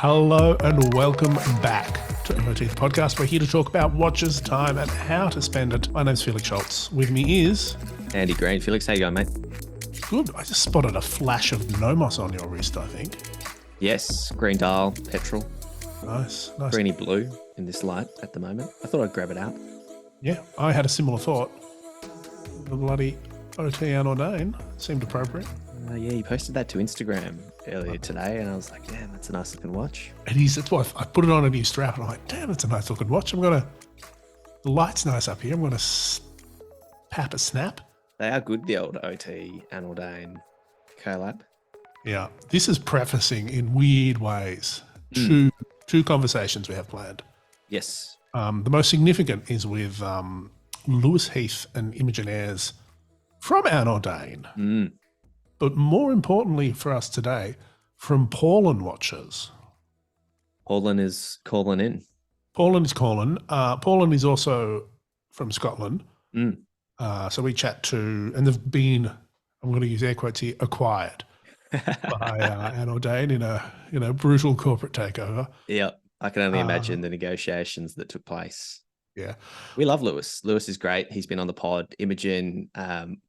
Hello and welcome back to MOT the podcast. We're here to talk about watches, time, and how to spend it. My name's Felix Schultz. With me is Andy Green. Felix, how you going, mate? Good. I just spotted a flash of Nomos on your wrist, I think. Yes, green dial, petrol. Nice. Greeny blue in this light at the moment. I thought I'd grab it out. Yeah, I had a similar thought. The bloody OT anOrdain seemed appropriate. Yeah, you posted that to Instagram earlier today, and I was like, damn, that's a nice looking watch. It is. That's why I put it on a new strap, and I'm like, damn, it's a nice looking watch. The light's nice up here. I'm going to pap a snap. They are good, the old OT anOrdain collab. Yeah, this is prefacing in weird ways two conversations we have planned. Yes. The most significant is with Lewis Heath and Imogen Ayres from anOrdain. But more importantly for us today, from Paulin Watches. Paulin is calling in. Paulin is calling. Paulin is also from Scotland. So we chat to, and they've been, I'm going to use air quotes here, acquired by anOrdain in a brutal corporate takeover. Yeah, I can only imagine the negotiations that took place. Yeah. We love Lewis. Lewis is great. He's been on the pod. Imogen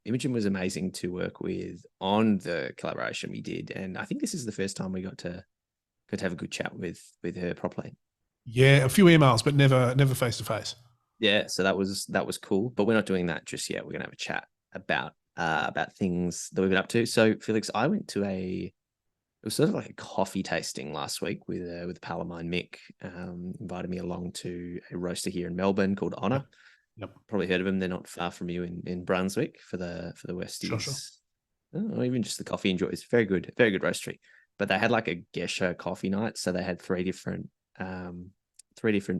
was amazing to work with on the collaboration we did. And I think this is the first time we got to have a good chat with her properly. Yeah, a few emails, but never face to face. Yeah, so that was cool. But we're not doing that just yet. We're gonna have a chat about things that we've been up to. So Felix, I went to it was sort of like a coffee tasting last week with pal of mine, Mick. Invited me along to a roaster here in Melbourne called Honor. Yep. Probably heard of them. They're not far from you in Brunswick for the Westies. Sure. Or even just the coffee enjoy. It's very good roastery. But they had like a Gesher coffee night, so they had three different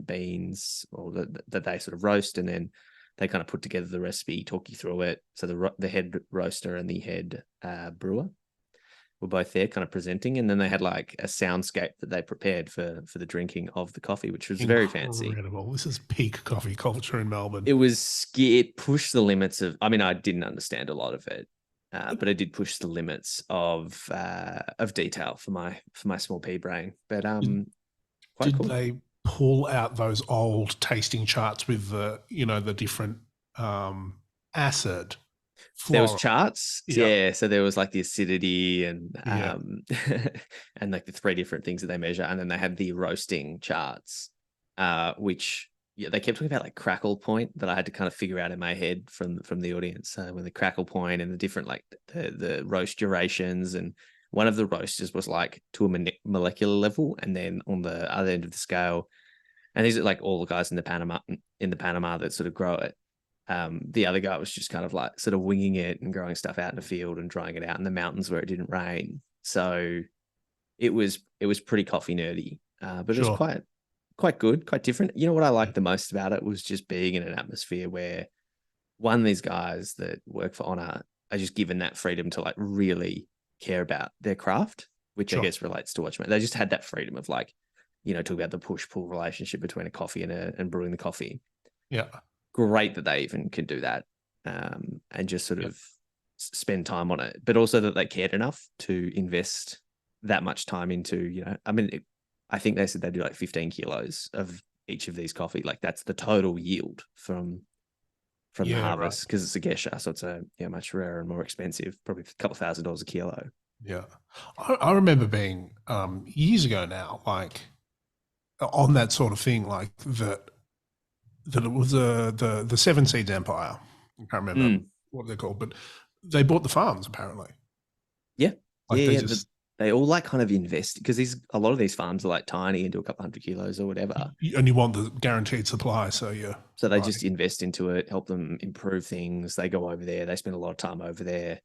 beans that they sort of roast, and then they kind of put together the recipe, talk you through it. So the head roaster and the head brewer were both there kind of presenting, and then they had like a soundscape that they prepared for the drinking of the coffee, which was very fancy. Incredible. This is peak coffee culture in Melbourne. It pushed the limits of, I mean, I didn't understand a lot of it, but it did push the limits of detail for my small pea brain. But quite cool. Did they pull out those old tasting charts with the different acid? There was charts, yeah. So there was like the acidity and and like the three different things that they measure, and then they had the roasting charts, which they kept talking about like crackle point that I had to kind of figure out in my head from the audience. When the crackle point and the different like the roast durations, and one of the roasters was like to a molecular level, and then on the other end of the scale, and these are like all the guys in the Panama that sort of grow it. The other guy was just kind of like sort of winging it and growing stuff out in the field and drying it out in the mountains where it didn't rain. So it was pretty coffee nerdy, but it was quite good, quite different. You know what I liked the most about it was just being in an atmosphere where these guys that work for Honor are just given that freedom to like really care about their craft, which I guess relates to watchmaking. They just had that freedom of like, talk about the push-pull relationship between a coffee and brewing the coffee. Yeah. Great that they even can do that and just sort of spend time on it, but also that they cared enough to invest that much time into, I think they said they do like 15 kilos of each of these coffee. Like that's the total yield from the harvest, because it's a Gesher, so it's a much rarer and more expensive, probably a couple $1,000s a kilo. Yeah. I remember being years ago now, like on that sort of thing, like that it was the Seven Seeds Empire. I can't remember what they're called, but they bought the farms apparently. Yeah. Like they all like kind of invest, because a lot of these farms are like tiny and do a couple 100 kilos or whatever. And you want the guaranteed supply. So they just invest into it, help them improve things. They go over there. They spend a lot of time over there.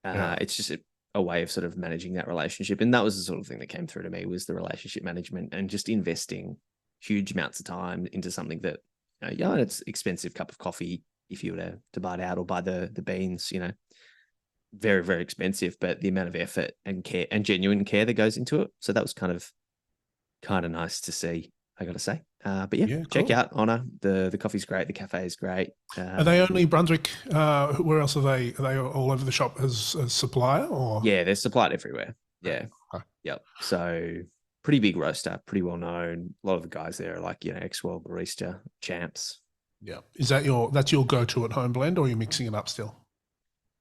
It's just a way of sort of managing that relationship. And that was the sort of thing that came through to me, was the relationship management and just investing huge amounts of time into something that, it's expensive cup of coffee if you were to buy it out or buy the beans, very, very expensive, but the amount of effort and care and genuine care that goes into it. So that was kind of nice to see, I got to say. But check out Honor. The coffee's great. The cafe is great. Are they only Brunswick? Where else are they? Are they all over the shop as a supplier? Or they're supplied everywhere. Yeah. Okay. Yep. So pretty big roaster, pretty well known. A lot of the guys there are like, ex-world barista champs. Yeah. Is that's your go-to at home blend, or are you mixing it up still?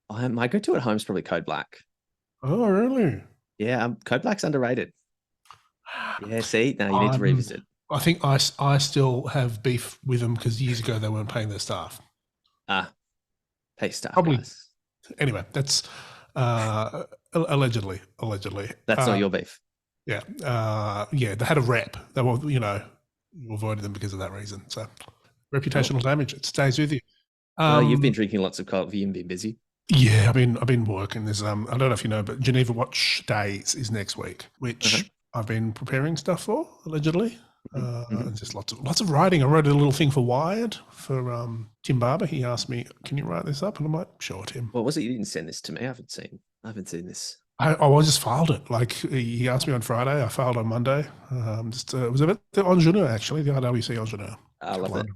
My go-to at home is probably Code Black. Oh, really? Yeah, Code Black's underrated. Yeah, see, now you need to revisit. I think I still have beef with them because years ago they weren't paying their staff. Pay staff, Probably. guys. Anyway, that's allegedly. That's not your beef. Yeah. Yeah, they had a rep. They were, you avoided them because of that reason. So reputational damage, it stays with you. Well, you've been drinking lots of coffee and been busy. Yeah, I've been working. There's I don't know if you know, but Geneva Watch Days is next week, which I've been preparing stuff for, allegedly. Just lots of writing. I wrote a little thing for Wired for Tim Barber. He asked me, "Can you write this up?" And I'm like, "Sure, Tim." What was it? You didn't send this to me. I haven't seen this. I just filed it. Like he asked me on Friday. I filed on Monday. It was about the ingenue, actually, the IWC ingenue. I love it.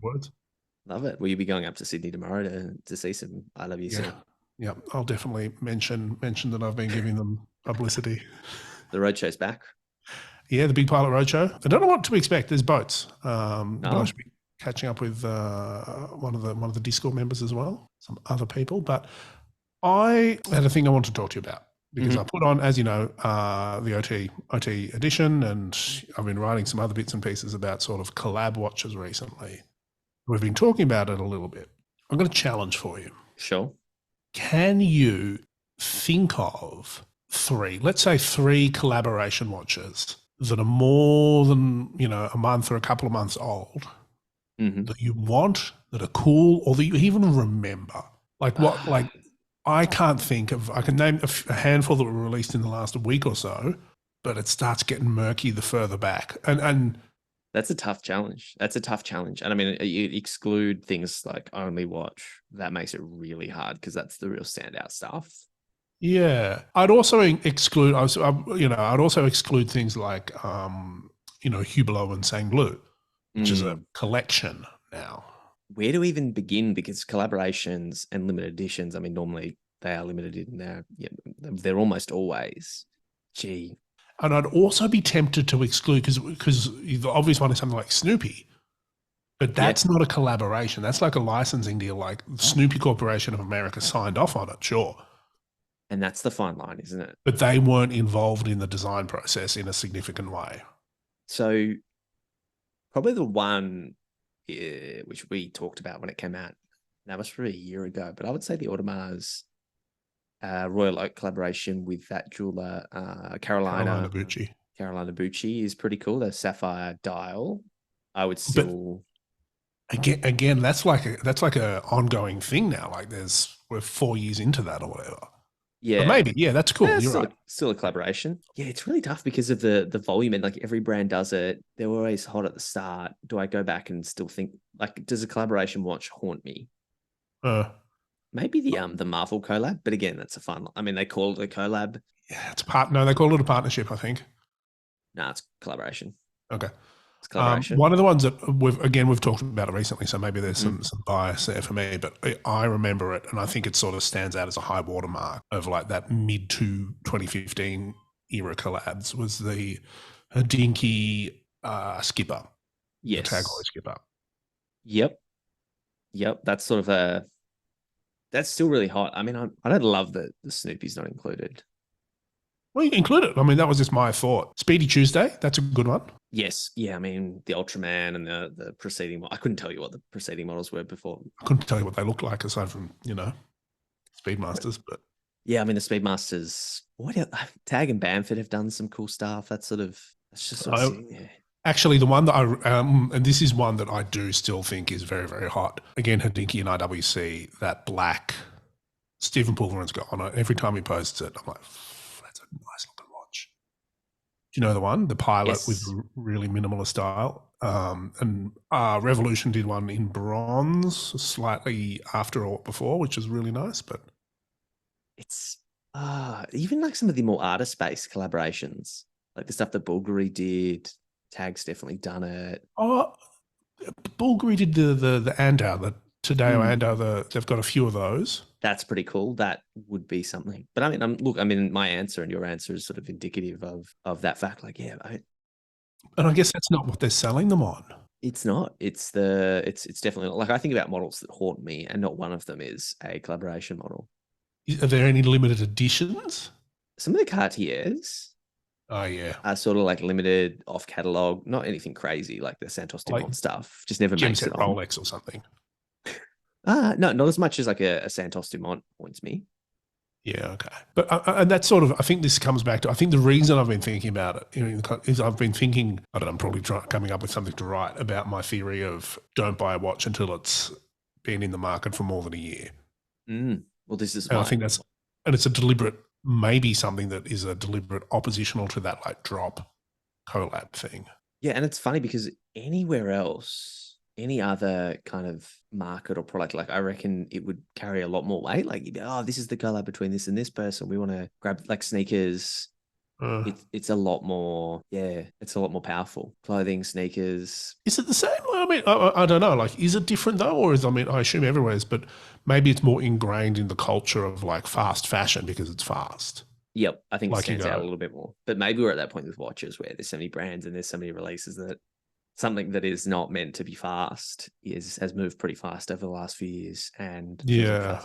Love it. Will you be going up to Sydney tomorrow to see some IWC? Yeah, I'll definitely mention that I've been giving them publicity. The roadshow's back. Yeah, the big pilot roadshow. I don't know what to expect. There's boats. I should be catching up with one of the Discord members as well, some other people. But I had a thing I want to talk to you about because I put on, as you know, the OT edition, and I've been writing some other bits and pieces about sort of collab watches recently. We've been talking about it a little bit. I've got a challenge for you. Sure. Can you think of let's say three collaboration watches that are more than, a month or a couple of months old that you want, that are cool, or that you even remember? Like what, I can't think of, I can name a handful that were released in the last week or so, but it starts getting murky the further back. And that's a tough challenge. And I mean, you exclude things like Only Watch. That makes it really hard because that's the real standout stuff. Yeah, I'd also exclude. I'd also exclude things like, Hublot and Sang Bleu, which is a collection now. Where to even begin? Because collaborations and limited editions, I mean, normally they are limited in there. Yeah, they're almost always. Gee. And I'd also be tempted to exclude because the obvious one is something like Snoopy, but that's not a collaboration. That's like a licensing deal. Like Snoopy Corporation of America signed off on it, sure. And that's the fine line, isn't it? But they weren't involved in the design process in a significant way. So probably the one which we talked about when it came out, that was for a year ago, but I would say the Audemars Royal Oak collaboration with that jeweler, Carolina Bucci is pretty cool. The sapphire dial, I would still. But again, that's like a ongoing thing now. Like we're 4 years into that or whatever. Yeah, but maybe. That's cool. You're right. Still a collaboration. Yeah, it's really tough because of the volume, and like every brand does it. They're always hot at the start. Do I go back and still think, like, does a collaboration watch haunt me? Maybe the Marvel collab, but again, that's a fun. I mean, they call it a collab. Yeah, it's No, they call it a partnership, I think. No, it's collaboration. Okay. It's collaboration. One of the ones that we've talked about it recently, so maybe there's some bias there for me, but I remember it, and I think it sort of stands out as a high watermark of like that mid to 2015 era collabs was the Hodinkee Skipper. Yes. The Tag Heuer Skipper. Yep. That's sort of that's still really hot. I mean, I don't love that the Snoopy's not included. Well, you can include it. I mean, that was just my thought. Speedy Tuesday, that's a good one. Yes. Yeah, I mean, the Ultraman and the preceding. I couldn't tell you what the preceding models were before. I couldn't tell you what they looked like aside from, Speedmasters. But yeah, I mean, the Speedmasters. Tag and Bamford have done some cool stuff. That's just sort of sitting there. Actually, the one that and this is one that I do still think is very, very hot. Again, Hodinkee and IWC, that black Stephen Pulverin's got on it. Every time he posts it, I'm like, that's a nice looking watch. Do you know the one? The Pilot with really minimalist style. And Revolution did one in bronze, slightly after or before, which is really nice. But it's even like some of the more artist-based collaborations, like the stuff that Bulgari did. Tag's definitely done it. Oh, Bulgari did the Andau, the Tadeo Andau. They've got a few of those. That's pretty cool. That would be something. But I mean, my answer and your answer is sort of indicative of that fact. Like, yeah, And I guess that's not what they're selling them on. It's not. It's definitely not. Like, I think about models that haunt me, and not one of them is a collaboration model. Are there any limited editions? Some of the Cartiers Oh yeah, are sort of like limited off catalog, not anything crazy like the Santos like Dumont stuff. Just never gem makes set it on. Rolex or something. No, not as much as like a Santos Dumont haunts me. Yeah, okay. But and that's sort of, I think this comes back to, I think the reason I've been thinking about it, is I've been thinking, I don't know, I'm probably coming up with something to write about my theory of don't buy a watch until it's been in the market for more than a year. Well, this is And mine. I think and it's a deliberate, maybe something that is a deliberate oppositional to that like drop collab thing. Yeah, and it's funny because anywhere else, any other kind of market or product, like I reckon it would carry a lot more weight. Like, oh, this is the collab between this and this person. We want to grab like sneakers. It's a lot more, it's a lot more powerful. Clothing, sneakers. Is it the same? I mean, I don't know. Like, is it different though? Or I mean, I assume everywhere is, but maybe it's more ingrained in the culture of like fast fashion because it's fast. Yep, I think it Like stands out a little bit more. But maybe we're at that point with watches where there's so many brands and there's so many releases that something that is not meant to be fast has moved pretty fast over the last few years. And Yeah,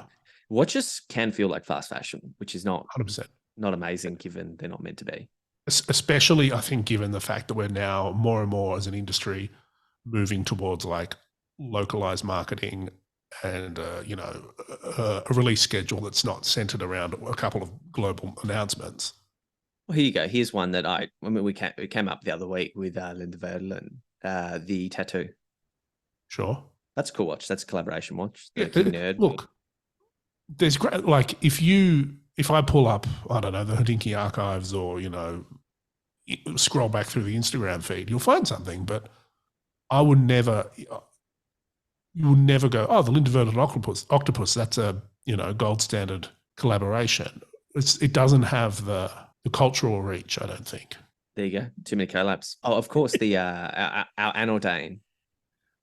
watches can feel like fast fashion, which is not 100%. not amazing given they're not meant to be. Especially, I think, given the fact that we're now more and more as an industry moving towards like localized marketing and a release schedule that's not centered around a couple of global announcements. Well, here you go. Here's one that we came up the other week with Linda Verdelin, the tattoo. Sure, that's a cool watch. That's a collaboration watch. Yeah, nerd. Look, there's great. Like if I pull up, I don't know, the Hodinkee archives, or scroll back through the Instagram feed, you'll find something. But I would never. You would never go, oh, the Linda Vernon octopus. That's a gold standard collaboration. It doesn't have the cultural reach, I don't think. There you go. Too many collabs. Oh, of course, the our anOrdain.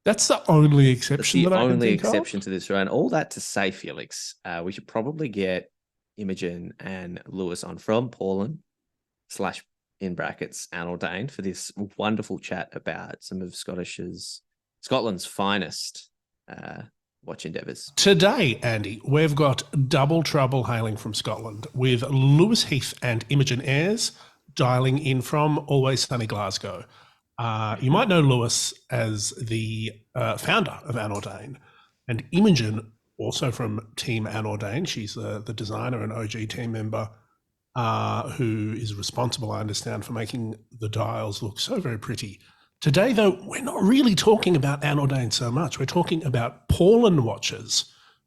That's the only exception that I can think exception of. to this, right? And all that to say, Felix, we should probably get Imogen and Lewis on from Paulin / in brackets anOrdain for this wonderful chat about some of Scotland's finest watch endeavours. Today, Andy, we've got double trouble hailing from Scotland with Lewis Heath and Imogen Ayres dialing in from always sunny Glasgow. You might know Lewis as the founder of anOrdain, and Imogen also from Team anOrdain. She's the designer and OG team member who is responsible, I understand, for making the dials look so very pretty. Today, though, we're not really talking about anOrdain so much. We're talking about Paulin Watches,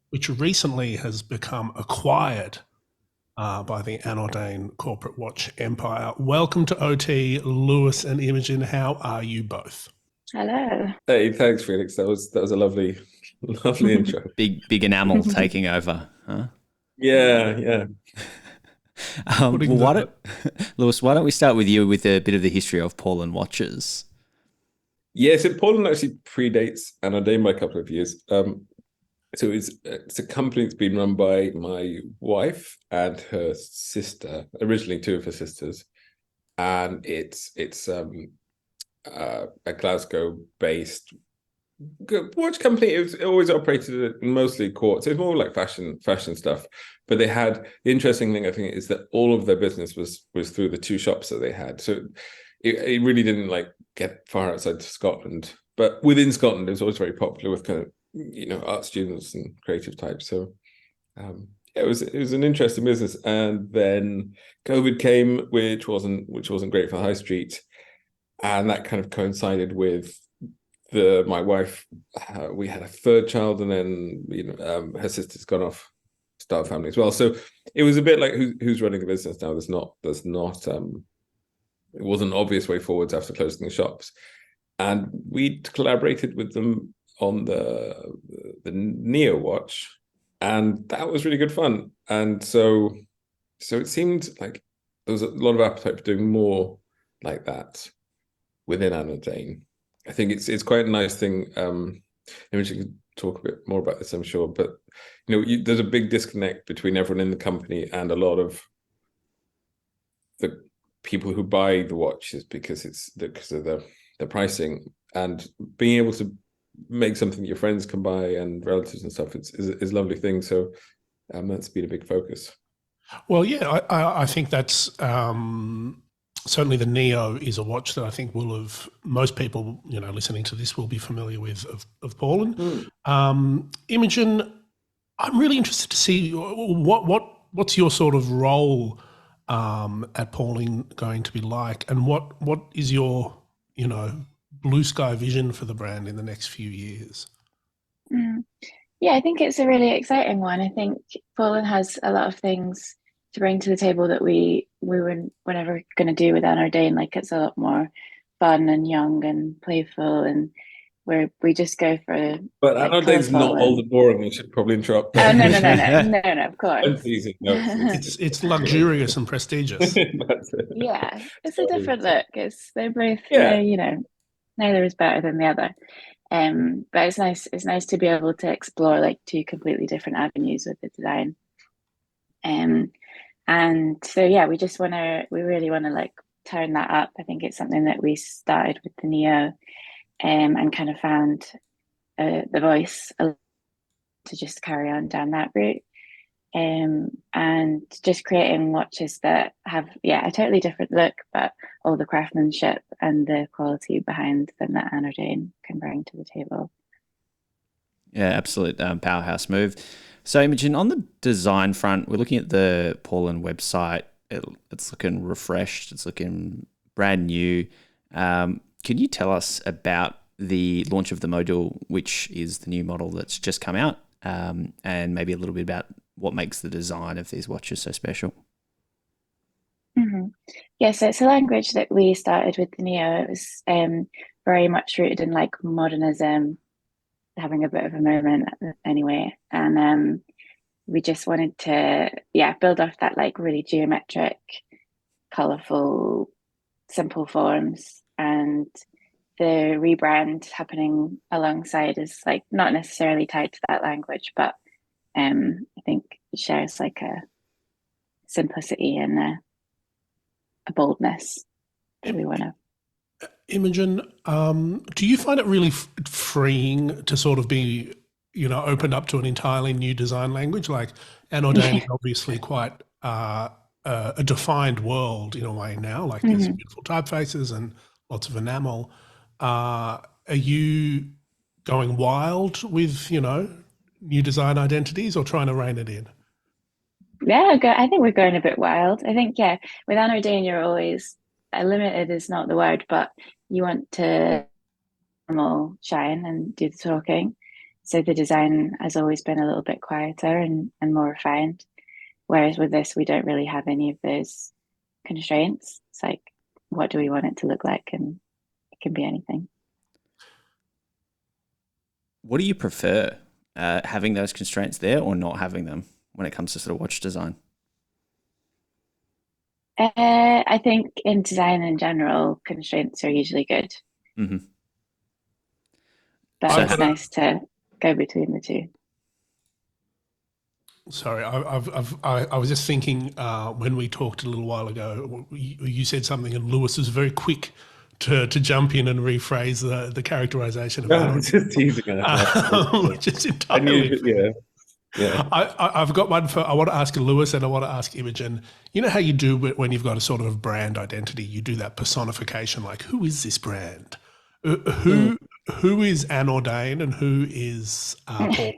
which recently has become acquired by the anOrdain corporate watch empire. Welcome to OT, Lewis and Imogen. How are you both? Hello. Hey, thanks, Felix. That was a lovely intro. Big enamel taking over, huh? Yeah. Lewis, why don't we start with you with a bit of the history of Paulin Watches? Yes, Paulin actually predates anOrdain by a couple of years. So it's a company that's been run by my wife and her sister, originally two of her sisters, and it's a Glasgow-based watch company. It always operated mostly court, so it's more like fashion stuff. But they had, the interesting thing I think is that all of their business was through the two shops that they had. So it really didn't like get far outside Scotland, but within Scotland it was always very popular with kind of art students and creative types. So it was an interesting business. And then COVID came, which wasn't great for the high street, and that kind of coincided with my wife. We had a third child, and then her sister's gone off, start a family as well. So it was a bit like who's running the business now. There's not it wasn't an obvious way forwards after closing the shops, and we collaborated with them on the Neo watch, and that was really good fun. And so it seemed like there was a lot of appetite for doing more like that within anOrdain. I think it's quite a nice thing. Imogen can talk a bit more about this, I'm sure, but there's a big disconnect between everyone in the company and a lot of the people who buy the watches because of the pricing, and being able to make something that your friends can buy and relatives and stuff is a lovely thing. So that's been a big focus. Well, yeah, I think that's certainly the Neo is a watch that I think most people, listening to this will be familiar with of Paulin. Imogen, I'm really interested to see what's your sort of role at Paulin going to be like, and what is your, blue sky vision for the brand in the next few years? Yeah, I think it's a really exciting one. I think Poland has a lot of things to bring to the table that we were never going to do with anOrdain. Like, it's a lot more fun and young and playful, and where we just go for. But anOrdain's not old and boring. We should probably interrupt Oh, that. no, of course. It's luxurious and prestigious. Yeah, it's a different look. They're both, neither is better than the other. But it's nice. It's nice to be able to explore like two completely different avenues with the design. And so we really want to like turn that up. I think it's something that we started with the Neo, and kind of found the voice to just carry on down that route. And just creating watches that have a totally different look, but all the craftsmanship and the quality behind them that anOrdain can bring to the table. Yeah, absolute powerhouse move. So Imogen, on the design front, we're looking at the Paulin website. It's looking refreshed. It's looking brand new. Can you tell us about the launch of the Modul, which is the new model that's just come out, and maybe a little bit about what makes the design of these watches so special? Yeah, so it's a language that we started with the Neo. It was very much rooted in like modernism, having a bit of a moment anyway. And we just wanted to, build off that like really geometric, colourful, simple forms. And the rebrand happening alongside is like not necessarily tied to that language, but I think it shares like a simplicity and a boldness that we want to. Imogen, do you find it really freeing to sort of be, opened up to an entirely new design language? Like anOrdain is obviously quite a defined world in a way now. Like there's beautiful typefaces and lots of enamel. Are you going wild with, new design identities, or trying to rein it in? Yeah, I think we're going a bit wild. I think, with anOrdain, you're always limited is not the word, but you want to shine and do the talking. So the design has always been a little bit quieter and more refined. Whereas with this, we don't really have any of those constraints. It's like, what do we want it to look like? And it can be anything. What do you prefer, having those constraints there or not having them when it comes to sort of watch design? I think in design in general, constraints are usually good. But it's nice to go between the two. Sorry, I was just thinking when we talked a little while ago, you said something, and Lewis was very quick to jump in and rephrase the characterization of anOrdain. Just teasing it. Which is entirely. I've got one I want to ask Lewis and I want to ask Imogen. You know how you do when you've got a sort of brand identity, you do that personification, like who is this brand? Who is anOrdain and who is Paul?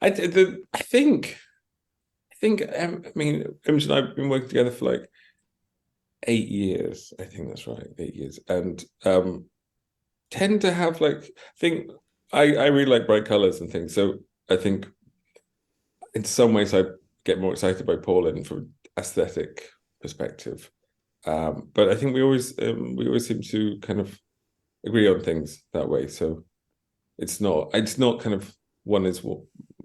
I think Imogen and I've been working together for like 8 years. I think that's right, 8 years, and tend to have I really like bright colors and things. So I think in some ways I get more excited by Paulin from an aesthetic perspective. But I think we always seem to kind of agree on things that way. So it's not kind of one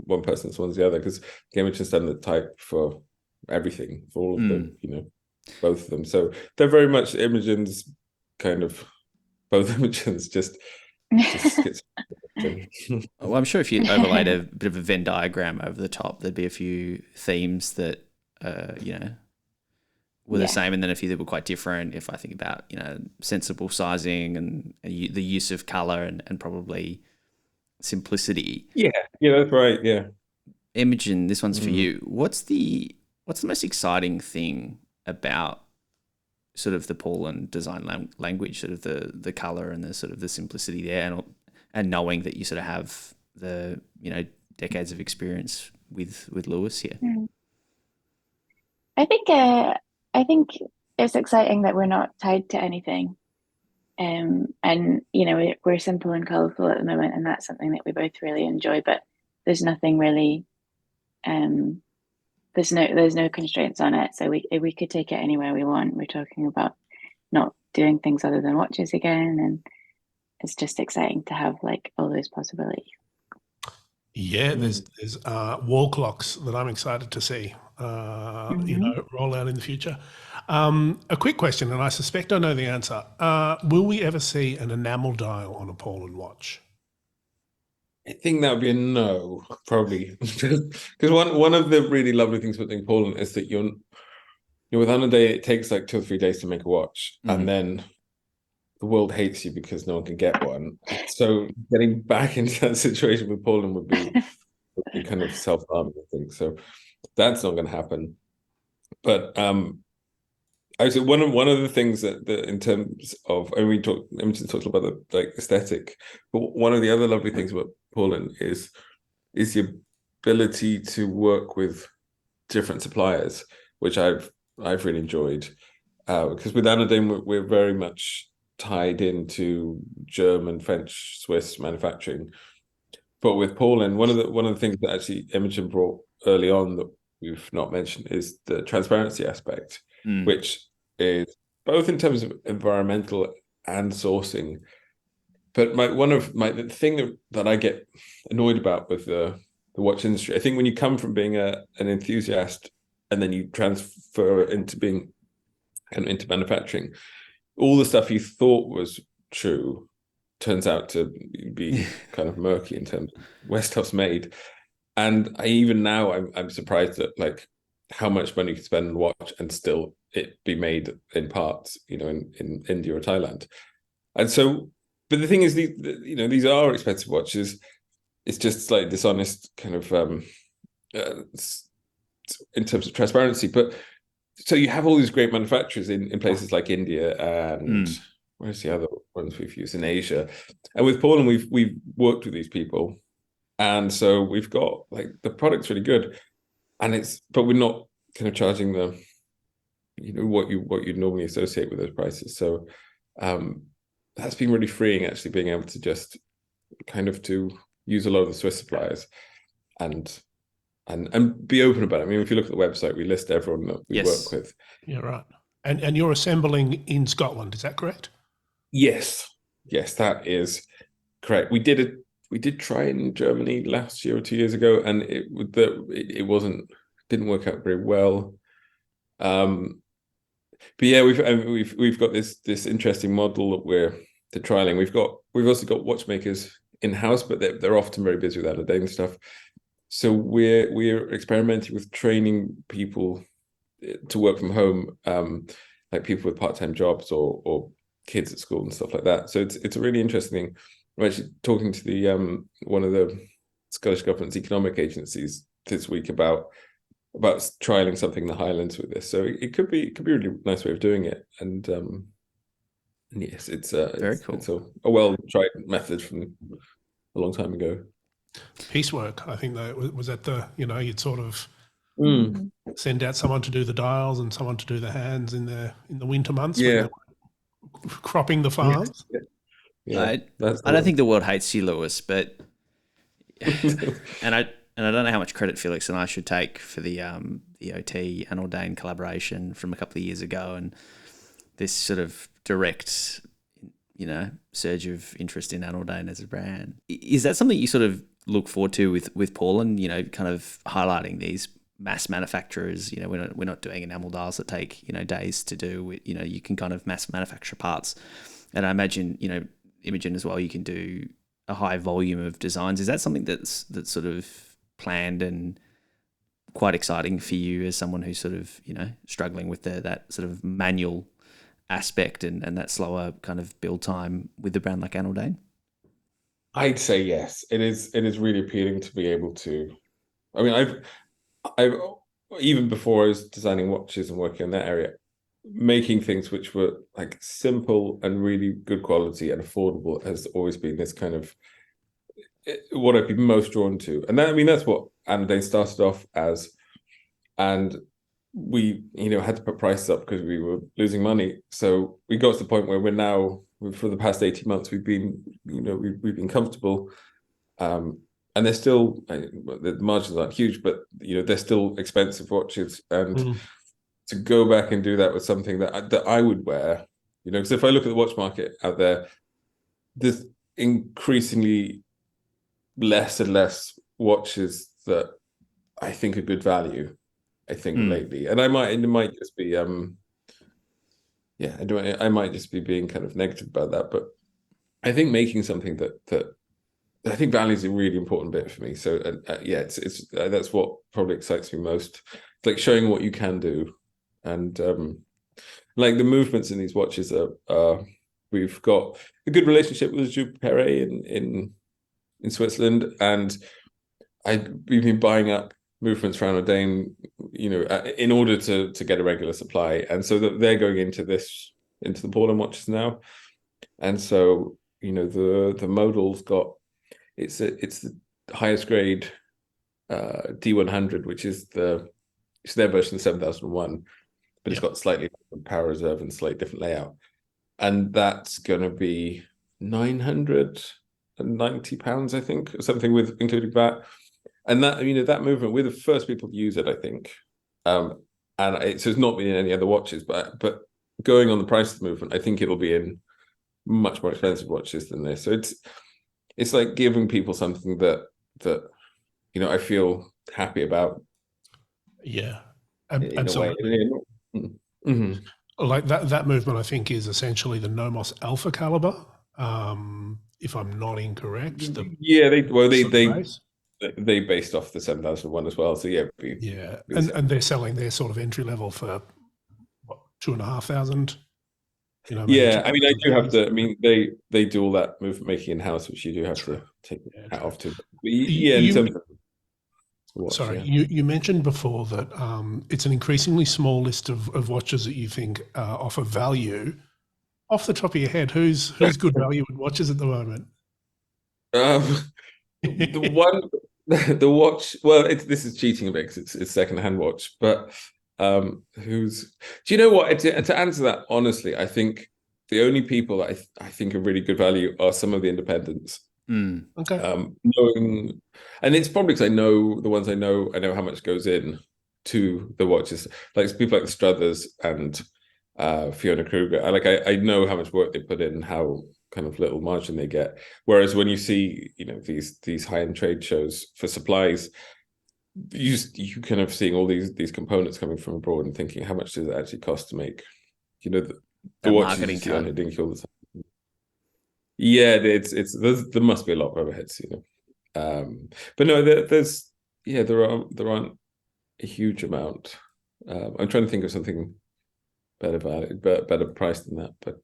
one person's, one's the other, because Imogen's done the type for everything, for all of them, both of them. So they're very much Imogen's kind of, both Imogen's just well, I'm sure if you overlaid a bit of a Venn diagram over the top, there'd be a few themes that were the same, and then a few that were quite different. If I think about, sensible sizing and the use of color and probably simplicity. Yeah, that's right. Yeah. Imogen, this one's for you. What's the most exciting thing about sort of the Paulin design language, sort of the color and the sort of the simplicity there, and knowing that you sort of have the decades of experience with Lewis here? I think it's exciting that we're not tied to anything, and we're simple and colourful at the moment, and that's something that we both really enjoy. But there's nothing really, there's no constraints on it, so we could take it anywhere we want. We're talking about not doing things other than watches again, and it's just exciting to have like all those possibilities. Yeah, there's wall clocks that I'm excited to see, roll out in the future. A quick question, and I suspect I know the answer. Will we ever see an enamel dial on a Paulin watch? I think that would be a no, probably, because one of the really lovely things about doing Paulin is that you're with anOrdain, it takes like 2 or 3 days to make a watch, and then the world hates you because no one can get one. So getting back into that situation with Paulin would be kind of self-harming, I think. So that's not going to happen. But I say one of the things that in terms of, and Imogen talked about the like aesthetic, but one of the other lovely things about Paulin is the ability to work with different suppliers, which I've really enjoyed, because with anOrdain we're very much tied into German, French, Swiss manufacturing. But with Paulin, one of the things that actually Imogen brought early on that we've not mentioned is the transparency aspect, which is both in terms of environmental and sourcing. But the thing that I get annoyed about with the watch industry, I think when you come from being an enthusiast and then you transfer into being kind of into manufacturing, all the stuff you thought was true turns out to be kind of murky in terms of where stuff's made. And even now I'm surprised at like how much money you can spend on a watch and still it be made in parts, in India or Thailand. And so, but the thing is, these are expensive watches. It's just like dishonest kind of in terms of transparency. But so you have all these great manufacturers in places like India and where's the other ones we've used in Asia, and with Paulin we've worked with these people, and so we've got like the product's really good, but we're not kind of charging the what you'd normally associate with those prices. So that's been really freeing, actually, being able to just kind of to use a lot of the Swiss suppliers and be open about it. I mean, if you look at the website, we list everyone that we work with. Yeah, right. And you're assembling in Scotland, is that correct? Yes, that is correct. We did try in Germany last year or 2 years ago, and didn't work out very well. But yeah, we've got this interesting model that we're trialing. We've also got watchmakers in house, but they're often very busy with anOrdain stuff. So we're experimenting with training people to work from home, like people with part-time jobs or kids at school and stuff like that. So it's a really interesting thing. I'm actually talking to the one of the Scottish government's economic agencies this week about trialing something in the Highlands with this. So it could be a really nice way of doing it. And yes, it's very cool. It's a well-tried method from a long time ago. Piecework, I think that was at the, you'd sort of send out someone to do the dials and someone to do the hands in the winter months when they were cropping the farms. I don't think the world hates you, Lewis, but and I don't know how much credit Felix and I should take for the OT anOrdain collaboration from a couple of years ago, and this sort of direct, surge of interest in anOrdain as a brand. Is that something you sort of look forward to with Paulin? Kind of highlighting these mass manufacturers. We're not doing enamel dials that take days to do. You can kind of mass manufacture parts, and I imagine Imogen as well. You can do a high volume of designs. Is that something that's sort of planned and quite exciting for you as someone who's sort of, struggling with that sort of manual aspect and that slower kind of build time with a brand like anOrdain? I'd say yes. It is really appealing to be able to. I mean, I've even before I was designing watches and working in that area, making things which were like simple and really good quality and affordable has always been this kind of what I've been most drawn to. And that, I mean, that's what anOrdain started off as. And we, had to put prices up because we were losing money. So we got to the point where we're now, for the past 18 months, we've been, we've been comfortable. And they're still, the margins aren't huge, but, they're still expensive watches. And to go back and do that with something that I would wear, because if I look at the watch market out there, there's increasingly less and less watches that I think are good value. I think lately, and it might just be, I might just be being kind of negative about that, but I think making something that I think value is a really important bit for me. So it's that's what probably excites me most. It's like showing what you can do, and like the movements in these watches are we've got a good relationship with Jules Perret in Switzerland, and we've been buying up movements around anOrdain, in order to get a regular supply, and so that they're going into the Paulin Watches now, and so the Modul's got it's the highest grade D100, which is their version of 7001, but it's got slightly different power reserve and slightly different layout, and that's going to be £990, I think, or something, with including VAT. And that, that movement, we're the first people to use it, I think. And so it's not been in any other watches, but going on the price of the movement, I think it'll be in much more expensive watches than this. So it's like giving people something that I feel happy about. Yeah, absolutely. Like that movement, I think, is essentially the Nomos Alpha caliber. If I'm not incorrect. They based off the 7001 as well. So and they're selling their sort of entry level for what, 2,500. I mean, I do have to. I mean, they do all that movement making in house, which you do have to take the hat off to. But in terms of watch, you mentioned before that it's an increasingly small list of watches that you think offer value. Off the top of your head, who's good value in watches at the moment? The watch. Well, this is cheating a bit because it's secondhand watch. But do you know what? To answer that honestly, I think the only people that I think are really good value are some of the independents. Okay. And it's probably because I know the ones I know how much goes in to the watches. Like people like the Struthers and Fiona Kruger. I know how much work they put in, how kind of little margin they get. Whereas when you see, these high-end trade shows for supplies, you kind of seeing all these components coming from abroad and thinking, how much does it actually cost to make, the watches you see on Hodinkee all the time. Yeah, there must be a lot of overheads, but no, there aren't a huge amount. I'm trying to think of something better value, better price than that, but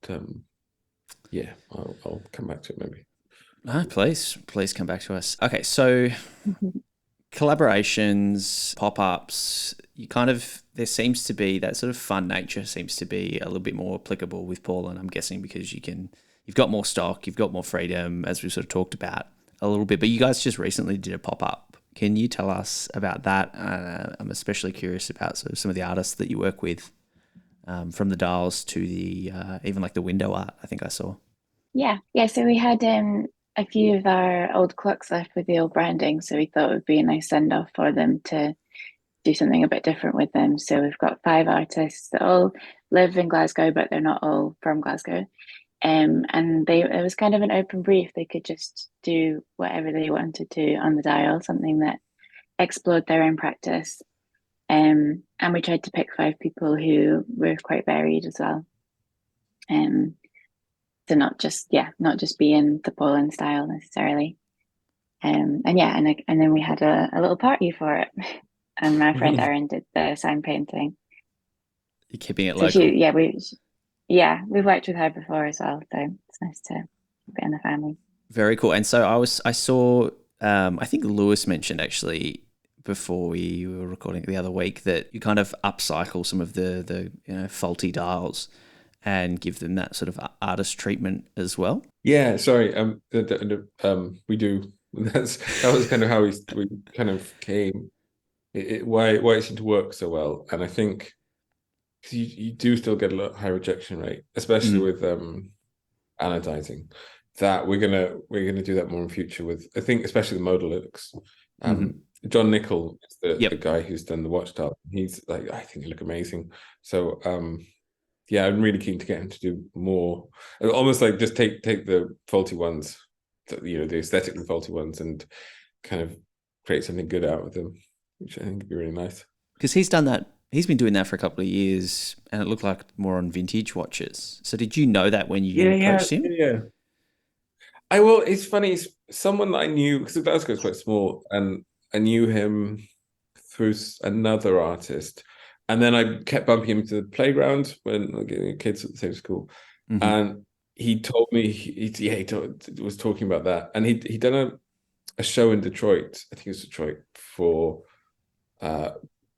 I'll come back to it maybe. No, please come back to us. Okay, so collaborations, pop-ups, there seems to be that sort of fun nature seems to be a little bit more applicable with Paulin, I'm guessing, because you've got more stock, you've got more freedom, as we've sort of talked about a little bit, but you guys just recently did a pop-up. Can you tell us about that? I'm especially curious about sort of some of the artists that you work with, from the dials to the even like the window art, I think I saw. Yeah. So we had a few of our old clocks left with the old branding, so we thought it would be a nice send-off for them to do something a bit different with them. So we've got 5 artists that all live in Glasgow, but they're not all from Glasgow. And it was kind of an open brief. They could just do whatever they wanted to on the dial, something that explored their own practice. And we tried to pick 5 people who were quite varied as well. To not just be in the Paulin style necessarily. And then we had a little party for it. and my friend Erin did the sign painting. You're keeping it So local. we've worked with her before as well, so it's nice to keep it in the family. Very cool. And so I saw, I think Lewis mentioned actually before we were recording the other week that you kind of upcycle some of the faulty dials and give them that sort of artist treatment as well. Yeah, sorry. We do. That was kind of how we kind of came. Why it seemed to work so well, and I think you do still get a lot high rejection rate, especially with anodizing. That we're gonna do that more in future with, I think, especially the Modul looks. John Nicol is the guy who's done the watch dial. He's like, I think they look amazing. So yeah, I'm really keen to get him to do more. Almost like just take the faulty ones, the aesthetically faulty ones, and kind of create something good out of them, which I think would be really nice. Because he's done that. He's been doing that for a couple of years, and it looked like more on vintage watches. So did you know that when you approached him? Yeah. It's funny. It's someone that I knew, because the Glasgow is quite small, and I knew him through another artist. And then I kept bumping him to the playground when kids at the same school. And he told me, he was talking about that. And he'd done a show in Detroit, I think it was Detroit, for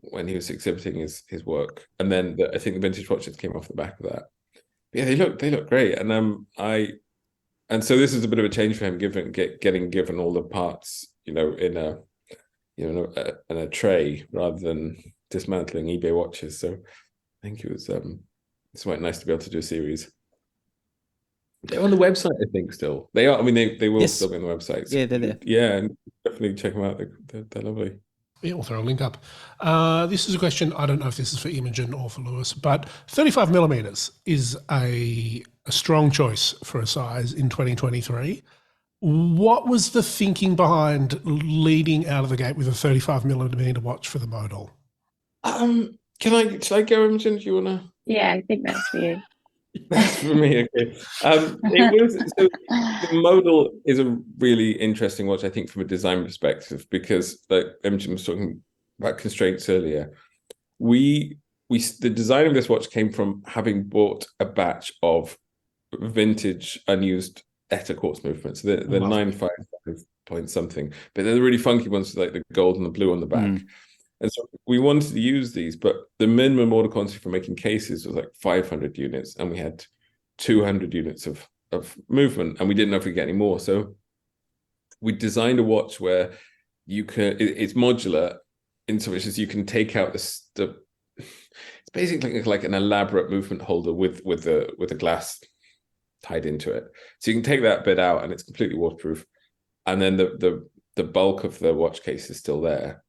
when he was exhibiting his work. And then I think the vintage watches came off the back of that. But yeah, they look great. And so this is a bit of a change for him, getting given all the parts, in a tray rather than dismantling eBay watches. So I think it's quite nice to be able to do a series. They're on the website, I think. Still, they are. I mean, they will still be on the website. So, yeah, they're there. Yeah, and definitely check them out. They're lovely. Yeah, we'll throw a link up. This is a question. I don't know if this is for Imogen or for Lewis, but 35 millimeters is a strong choice for a size in 2023. What was the thinking behind leading out of the gate with a 35 millimeter watch for the Modul? Should I go, Imogen? Do you want to? Yeah, I think that's for you. That's for me, okay. The Modul is a really interesting watch, I think, from a design perspective, because like Imogen was talking about constraints earlier. The design of this watch came from having bought a batch of vintage unused Etta quartz movements. The 955 point something, but they're the really funky ones, like the gold and the blue on the back. And so we wanted to use these, but the minimum order quantity for making cases was like 500 units, and we had 200 units of movement, and we didn't know if we'd get any more. So we designed a watch where it's modular in so much as you can take out it's basically like an elaborate movement holder with a glass tied into it. So you can take that bit out and it's completely waterproof. And then the bulk of the watch case is still there.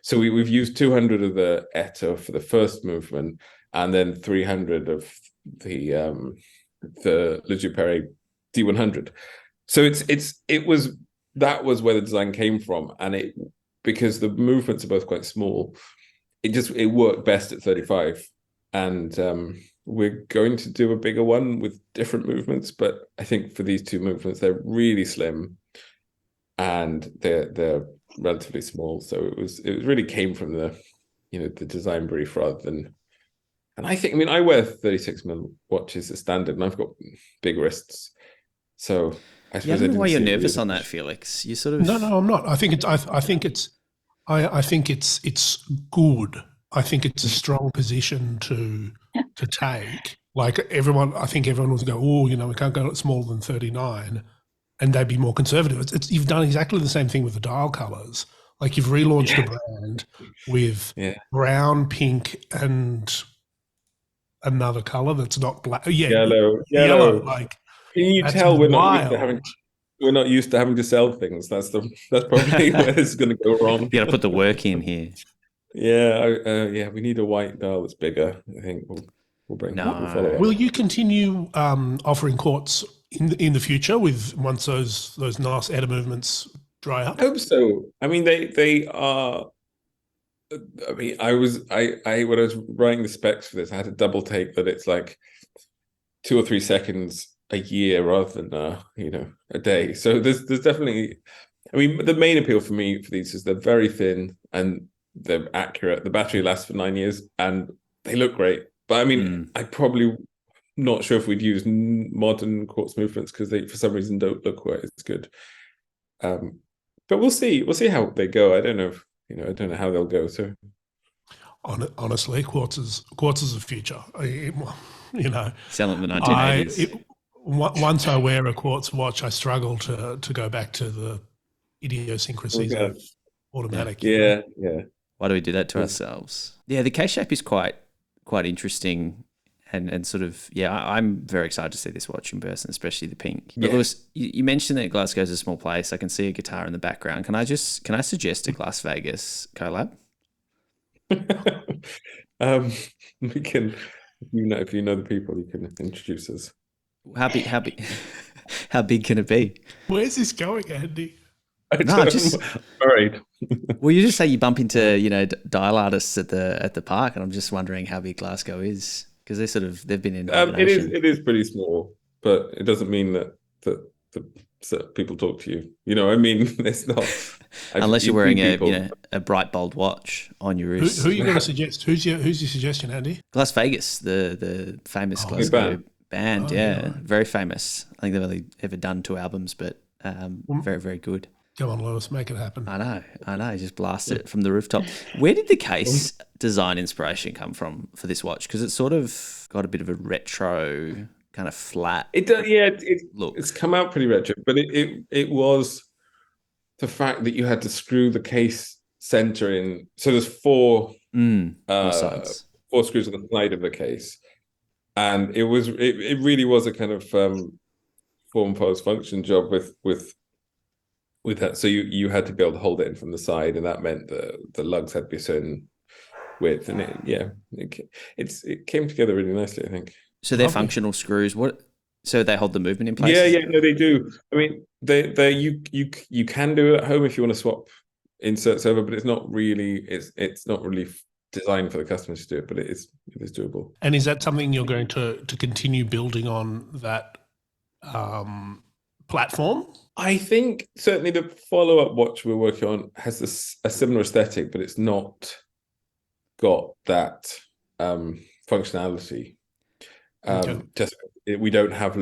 So we've used 200 of the Etta for the first movement, and then 300 of the Le Duperré D100. So that was where the design came from, and because the movements are both quite small, it worked best at 35. And we're going to do a bigger one with different movements, but I think for these two movements, they're really slim, and they're relatively small. So it really came from the design brief rather than. And I think, I wear 36mm watches as standard, and I've got big wrists. So I suppose I don't know why you're nervous on that, Felix. You sort of No, I'm not. I think it's good. I think it's a strong position to take. Like I think everyone would go, we can't go smaller than 39. And they'd be more conservative. You've done exactly the same thing with the dial colors. Like you've relaunched a brand with brown, pink, and another color that's not black. Yellow. Like, can you tell we're not used to having to sell things? That's probably where this is going to go wrong. You got to put the work in here. Yeah, we need a white dial that's bigger. I think we'll bring. No. We'll follow up. Will you continue offering quartz in the future once those nice Etta movements dry up? I hope so. They are. When I was writing the specs for this, I had to double take that it's like 2 or 3 seconds a year rather than a day. So there's definitely. The main appeal for me for these is they're very thin, and they're accurate. The battery lasts for 9 years, and they look great. But I mean, I probably not sure if we'd use modern quartz movements because they, for some reason, don't look quite as good. But we'll see. We'll see how they go. I don't know. I don't know how they'll go. So honestly, quartz is the future. Selling the 1980s. Once I wear a quartz watch, I struggle to go back to the idiosyncrasies of automatic. Yeah. Why do we do that to ourselves? Yeah, the case shape is quite interesting. And sort of, I'm very excited to see this watch in person, especially the pink. But Lewis, you mentioned that Glasgow's a small place. I can see a guitar in the background. Can I suggest a Las Vegas collab? We can, if you know the people, you can introduce us. How big can it be? Where's this going, Andy? All right. Well, you just say you bump into dial artists at the park, and I'm just wondering how big Glasgow is. Because they've been in. It is pretty small, but it doesn't mean that people talk to you. I mean, it's not. Unless you're wearing a bright, bold watch on your wrist. Who are you going to suggest? Who's your suggestion, Andy? Las Vegas, the famous Glasgow band. Very famous. I think they've only ever done 2 albums, but very, very good. Come on, Lewis, make it happen. I know. Just blast it from the rooftop. Where did the case design inspiration come from for this watch? Because it's sort of got a bit of a retro kind of flat. It does, yeah. Look, it's come out pretty retro, but it was the fact that you had to screw the case center in. So there's 4 sides. 4 screws on the side of the case, and it really was a kind of form follows function job with that. So you had to be able to hold it in from the side, and that meant the lugs had to be a certain width, and it came together really nicely, I think. So they're functional screws. So they hold the movement in place? Yeah, no, they do. I mean, you can do it at home if you want to swap inserts over, but it's not really designed for the customers to do it, but it is doable. And is that something you're going to continue building on that platform? I think certainly the follow-up watch we're working on has a similar aesthetic, but it's not got that functionality. Just we don't have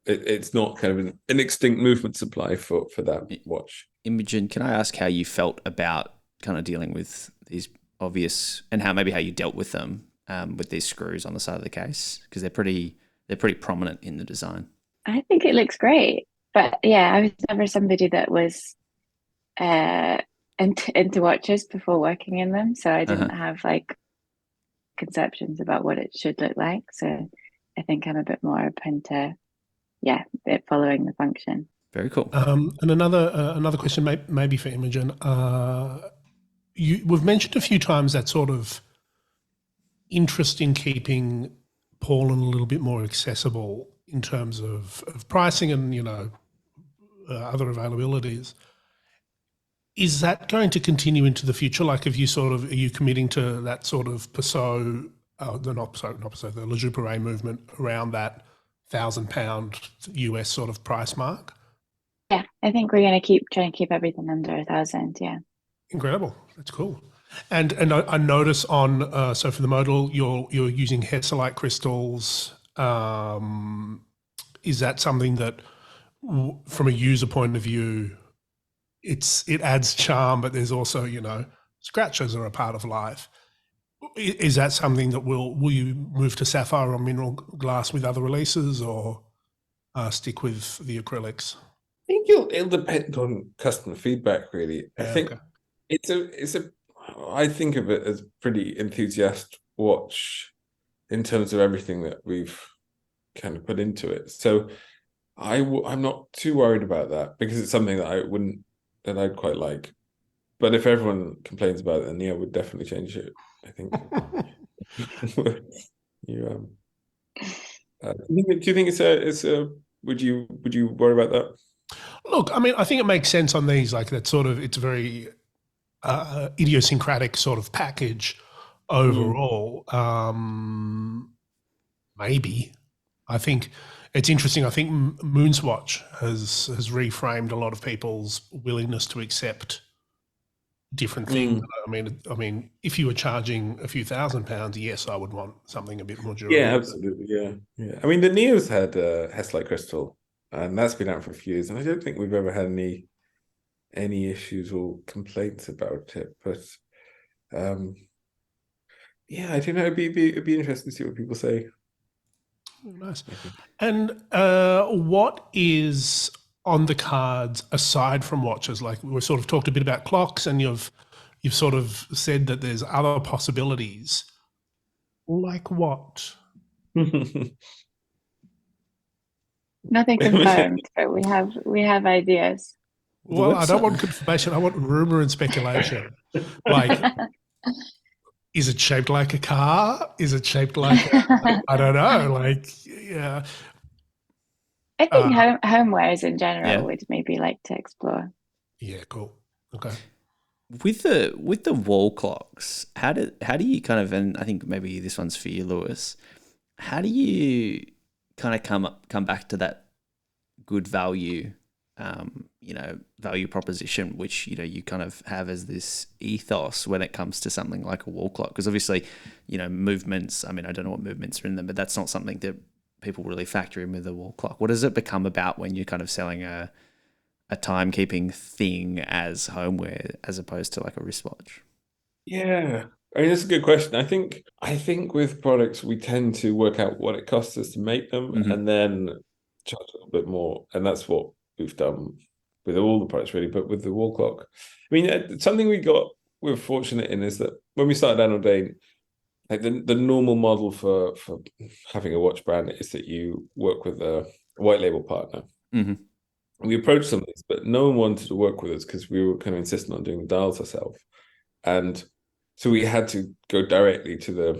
it's not kind of an extinct movement supply for that watch. Imogen, can I ask how you felt about kind of dealing with these obvious, and how you dealt with them with these screws on the side of the case, because they're pretty prominent in the design? I think it looks great. But yeah, I was never somebody that was into watches before working in them, so I didn't have conceptions about what it should look like. So I think I'm a bit more open to it following the function. Very cool. And another question, maybe for Imogen. We've mentioned a few times that sort of interest in keeping Paulin a little bit more accessible in terms of pricing and other availabilities. Is that going to continue into the future? Like, are you committing to that sort of the Le Jour Pareil movement around that £1,000 US sort of price mark? Yeah, I think we're going to try and keep everything under 1,000. Yeah. Incredible. That's cool. And I notice on so for the Modul you're using Hesalite crystals. Is that something that, from a user point of view, it adds charm, but there's also scratches are a part of life. Is that something that will you move to sapphire or mineral glass with other releases, or stick with the acrylics? I think it'll depend on customer feedback, really. I think I think of it as pretty enthusiast watch in terms of everything that we've kind of put into it. So I'm not too worried about that, because it's something that I'd quite like. But if everyone complains about it, then I would definitely change it, I think. Do you think it's a would you worry about that? Look, I mean, I think it makes sense on these, that sort of, it's a very idiosyncratic sort of package overall. Maybe. I think it's interesting. I think Moonswatch has reframed a lot of people's willingness to accept different thing. I mean, if you were charging a few £1,000, yes, I would want something a bit more durable. Yeah, absolutely. Yeah. I mean, the Neo's had Heslite crystal, and that's been out for a few years, and I don't think we've ever had any issues or complaints about it. But yeah, I don't know. It'd be interesting to see what people say. Nice. And what is on the cards aside from watches? Like we sort of talked a bit about clocks, and you've sort of said that there's other possibilities. Like what? Nothing confirmed, but we have ideas. Well, I don't want confirmation. I want rumor and speculation. Like, is it shaped like a car? Is it shaped like I don't know. Like, yeah. I think homewares in general would maybe like to explore. Yeah, cool. Okay. With the wall clocks, how do you kind of, and I think maybe this one's for you, Lewis, how do you kind of come back to that good value, value proposition, which, you kind of have as this ethos when it comes to something like a wall clock? Because obviously, movements, I mean, I don't know what movements are in them, but that's not something that people really factor in with a wall clock. What does it become about when you're kind of selling a timekeeping thing as homeware as opposed to like a wristwatch? Yeah, I mean, that's a good question. I think with products, we tend to work out what it costs us to make them and then charge a little bit more. And that's what we've done with all the products, really. But with the wall clock, I mean, something we're fortunate in is that when we started anOrdain, like the normal model for having a watch brand is that you work with a white label partner. We approached some of these, but no one wanted to work with us because we were kind of insistent on doing the dials ourselves. And so we had to go directly to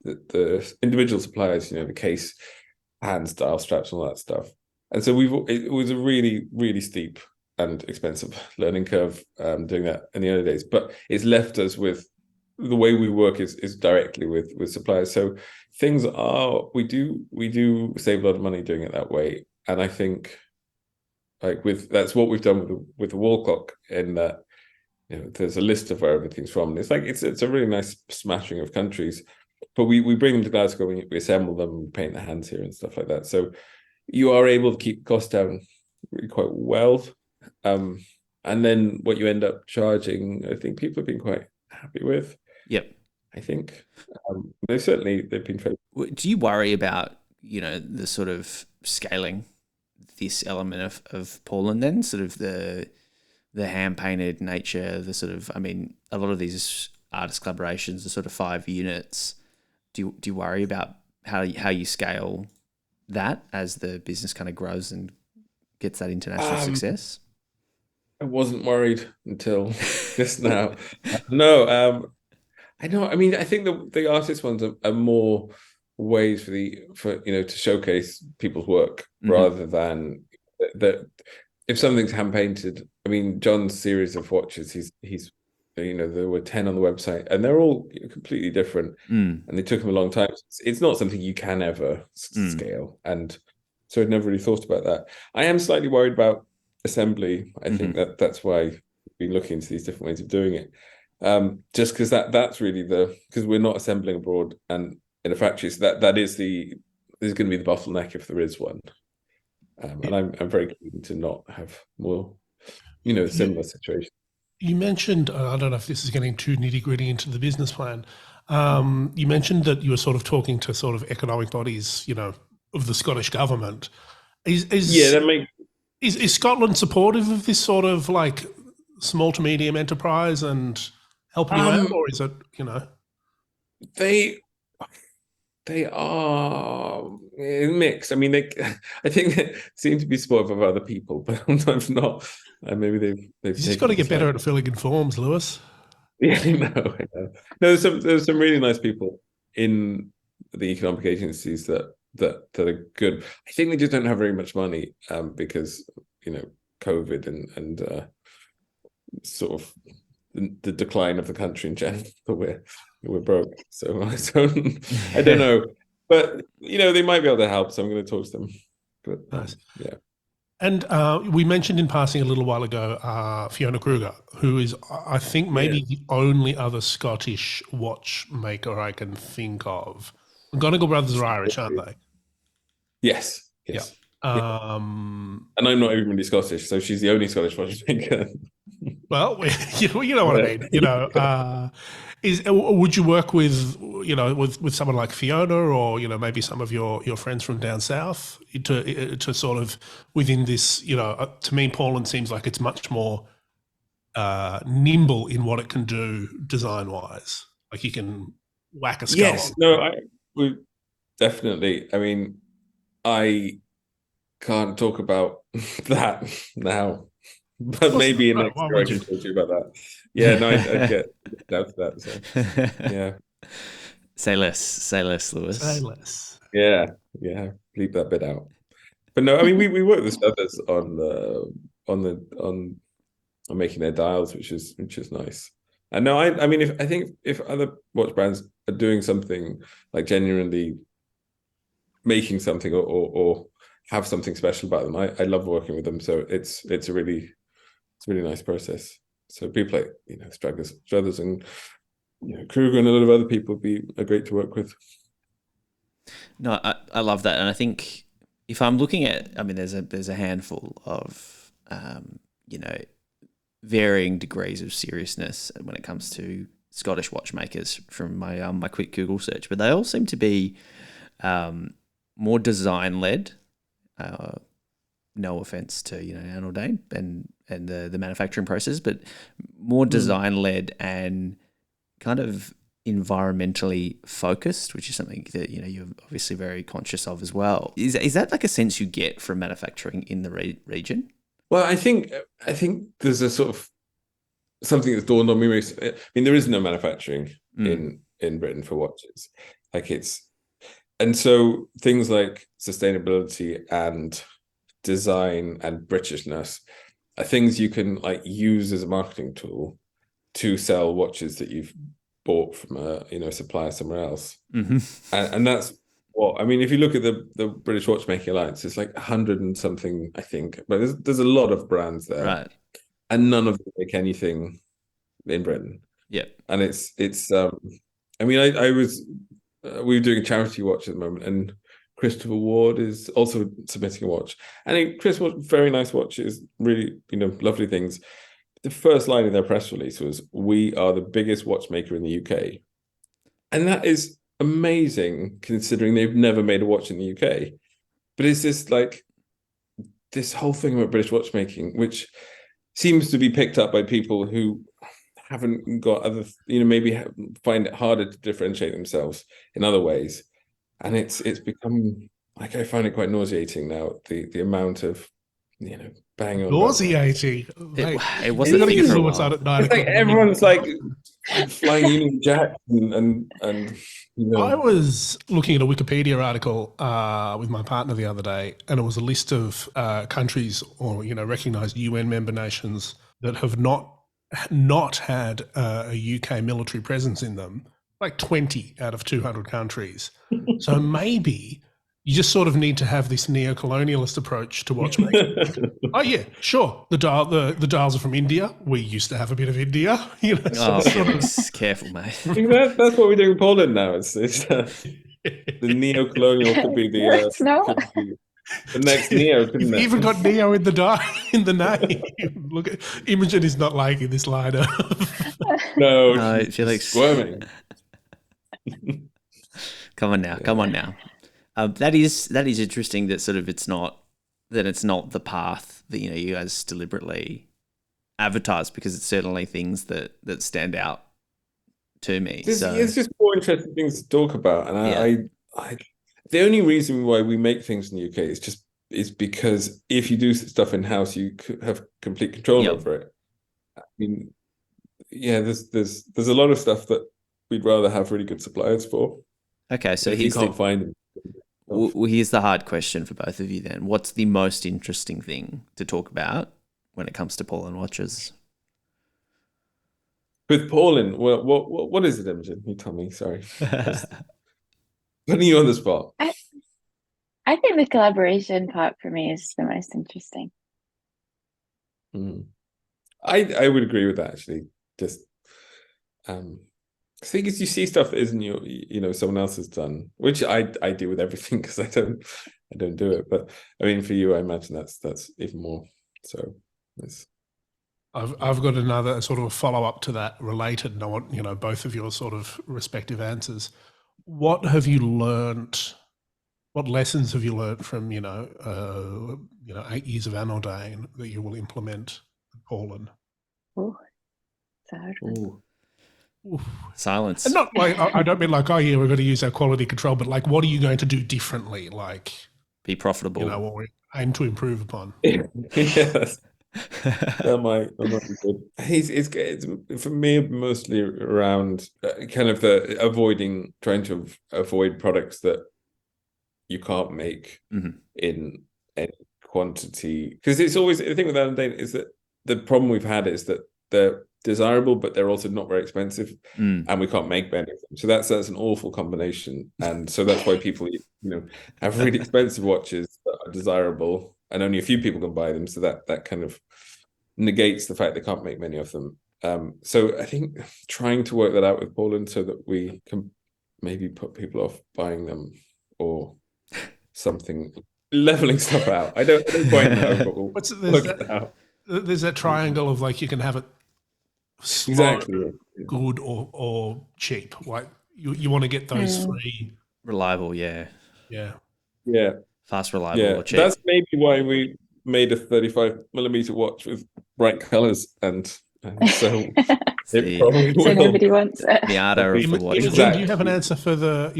the individual suppliers, the case, hands, dial straps, and all that stuff. And so it was a really, really steep and expensive learning curve doing that in the early days. But it's left us with the way we work is directly with suppliers. So we do save a lot of money doing it that way. And I think that's what we've done with the wall clock, in that there's a list of where everything's from. And it's a really nice smattering of countries, but we bring them to Glasgow, we assemble them, we paint the hands here and stuff like that. So you are able to keep costs down really quite well. And then what you end up charging, I think people have been quite happy with. Yep. I think they've been fairly. Do you worry about, the sort of scaling this element of Paulin, then sort of the hand painted nature, the sort of, I mean, a lot of these artist collaborations are sort of 5 units. Do you worry about how you scale that as the business kind of grows and gets that international success? I wasn't worried until just now. No, I know. I mean, I think the artist ones are more ways for to showcase people's work rather than that. If something's hand painted, I mean, John's series of watches, he's there were 10 on the website, and they're all completely different, and they took him a long time. It's not something you can ever scale, and so I'd never really thought about that. I am slightly worried about assembly. I think that's why we've been looking into these different ways of doing it. Just because that's really because we're not assembling abroad and in a factory, so that is going to be the bottleneck if there is one. And I'm very keen to not have more, similar situation. You mentioned, I don't know if this is getting too nitty-gritty into the business plan. You mentioned that you were sort of talking to sort of economic bodies, of the Scottish government. Is Scotland supportive of this sort of like small to medium enterprise and helping you out, or is it, They are mixed. I mean, I think they seem to be supportive of other people, but sometimes not. And maybe they've you just got to get better at filling in forms, Lewis. Yeah, I know. No, there's some really nice people in the economic agencies that are good. I think they just don't have very much money because COVID and sort of the decline of the country in general. We're broke, so I don't know, but they might be able to help. So I'm going to talk to them. But nice. Yeah. And we mentioned in passing a little while ago Fiona Kruger, who is, I think, maybe the only other Scottish watchmaker I can think of. McGonagall brothers are Irish, aren't they? Yes. Yeah. And I'm not even really Scottish, so she's the only Scottish watchmaker. Well, you know what I mean. You know, would you work with with someone like Fiona, or maybe some of your friends from down south to sort of within this? To me, Paulin seems like it's much more nimble in what it can do design wise. Like you can whack a skull. Yes, no, we definitely. I mean, I can't talk about that now, but maybe in next year I can talk to you about that. Yeah, no, I'd get down to that. So, yeah. Say less, Lewis. Say less. Yeah, leave that bit out. But no, I mean, we work with others on making their dials, which is nice. And no, I mean, if other watch brands are doing something like genuinely making something or have something special about them, I love working with them. So it's a really nice process. So people like Struthers and Kruger and a lot of other people are great to work with. No, I love that, and I think if I'm looking at, I mean, there's a handful of varying degrees of seriousness when it comes to Scottish watchmakers from my my quick Google search, but they all seem to be more design led. No offense to anOrdain and the manufacturing process, but more design led and kind of environmentally focused, which is something that you're obviously very conscious of as well. Is that like a sense you get from manufacturing in the region? Well, I think there's a sort of something that's dawned on me recently. I mean, there is no manufacturing in Britain for watches, and so things like sustainability and design and Britishness are things you can use as a marketing tool to sell watches that you've bought from a supplier somewhere else. And that's what I mean. If you look at the British Watchmaking Alliance, it's like 100 and something, I think, but there's a lot of brands there, right? And none of them make anything in Britain. Yeah, and it's I mean, we were doing a charity watch at the moment, and Christopher Ward is also submitting a watch. And Chris was very nice watches, really lovely things. The first line in their press release was, "We are the biggest watchmaker in the UK," and that is amazing considering they've never made a watch in the UK. But it's just like this whole thing about British watchmaking, which seems to be picked up by people who haven't got other, maybe find it harder to differentiate themselves in other ways. And it's become I find it quite nauseating now, the amount of bang on. Nauseating. It wasn't for you for a while. It's like everyone's flying Union Jack and I was looking at a Wikipedia article with my partner the other day, and it was a list of countries or recognised UN member nations that have not had a UK military presence in them, like 20 out of 200 countries. So maybe you just sort of need to have this neo-colonialist approach to watchmaking. Oh yeah, sure. The dials are from India. We used to have a bit of India. Careful, mate. That's what we're doing in Poland now. It's the neo-colonial could be the next Neo. You've even got Neo in the name. Look, Imogen is not liking this line up. No, she likes squirming. Come on now. That is interesting. That sort of it's not the path that you guys deliberately advertise, because it's certainly things that stand out to me. It's just more interesting things to talk about, and I the only reason why we make things in the UK is because if you do stuff in house, you have complete control over it. I mean, there's a lot of stuff that we'd rather have really good suppliers for. Okay, so you can't find them. Well, here's the hard question for both of you then. What's the most interesting thing to talk about when it comes to Paulin Watches? With Paulin, well, what is it, Imogen? You tell me, sorry. Putting you on the spot. I think the collaboration part for me is the most interesting. I would agree with that, actually. Just the thing is, you see stuff that isn't someone else has done, which I do with everything because I don't do it. But I mean, for you, I imagine that's even more. So it's. I've got another sort of a follow up to that related, and I want both of your sort of respective answers. What have you learnt? What lessons have you learnt from 8 years of anOrdain that you will implement, Paulin? Oh, sorry. Silence. And not like I don't mean like, oh yeah, we're going to use our quality control, but like, what are you going to do differently? Like, be profitable. What we aim to improve upon. Yes. That might be good. It's for me mostly around kind of trying to avoid products that you can't make in any quantity, because it's always the thing with anOrdain is that the problem we've had is that they're desirable, but they're also not very expensive, and we can't make many of them. So that's an awful combination, and so that's why people have really expensive watches that are desirable, and only a few people can buy them. So that kind of negates the fact they can't make many of them. So I think trying to work that out with Paulin so that we can maybe put people off buying them or something, leveling stuff out. I don't quite know, but we'll work it out. There's that triangle of like you can have it slow, exactly good or cheap. Like you want to get those three. Reliable, yeah. Fast, reliable, or cheap. That's maybe why we made a 35mm watch with bright colors, and so it probably will. So nobody wants it. The art of the watch. Imogen, do you have an answer for the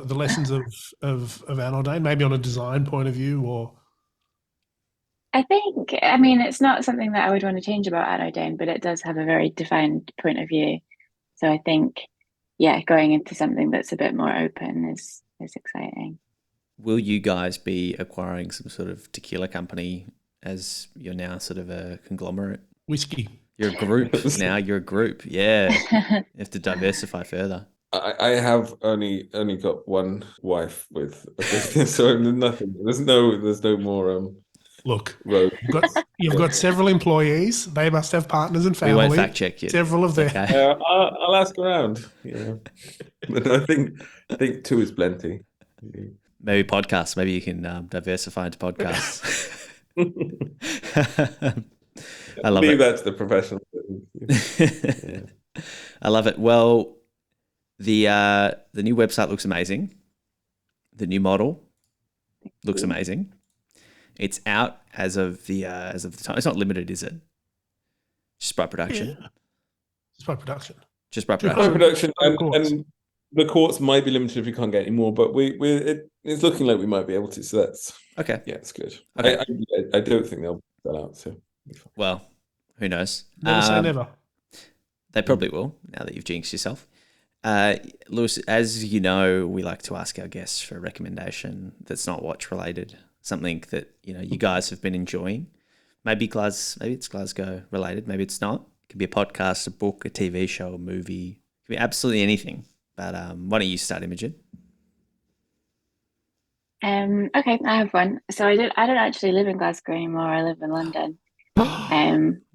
lessons of anOrdain, maybe on a design point of view, or? I mean, it's not something that I would want to change about anOrdain, but it does have a very defined point of view. So I think, going into something that's a bit more open is exciting. Will you guys be acquiring some sort of tequila company as you're now sort of a conglomerate? Whiskey. You're a group now. You're a group. Yeah. You have to diversify further. I have only got one wife with a business, so nothing. There's no more. Look, you've got several employees. They must have partners and family. We won't fact check you. Several of them. Okay. I'll ask around. But I think 2 is plenty. Maybe podcasts. Maybe you can diversify into podcasts. I love it. That's the professional. I love it. Well, the new website looks amazing. The new model looks amazing. It's out as of the time. It's not limited, is it? Just by production. Yeah. Just by production. Just by By production. production, and the courts might be limited if we can't get any more, but it's looking like we might be able to. So that's okay. Yeah, it's good. Okay. I don't think they'll sell out. So well, who knows? Never say never. They probably will. Now that you've jinxed yourself. Lewis, as you know, we like to ask our guests for a recommendation that's not watch related. Something that you guys have been enjoying. Maybe it's Glasgow related. Maybe it's not. It could be a podcast, a book, a TV show, a movie. It could be absolutely anything. But why don't you start, Imogen? Okay, I have one. So I don't actually live in Glasgow anymore. I live in London.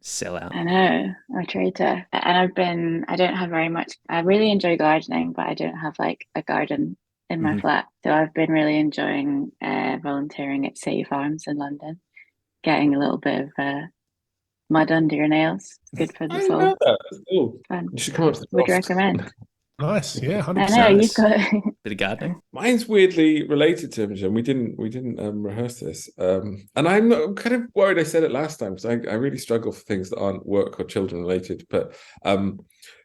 Sell out. I know, I'm a traitor. And I don't have very much. I really enjoy gardening, but I don't have like a garden in my flat. So I've been really enjoying volunteering at City Farms in London, getting a little bit of mud under your nails. It's good for the soul. That's cool. Fun. You should come up to the Would cost. recommend. Nice, yeah, 100%. I know you've got Bit of gardening. Mine's weirdly related to Imogen. We didn't rehearse this, and I'm kind of worried I said it last time because I really struggle for things that aren't work or children related. But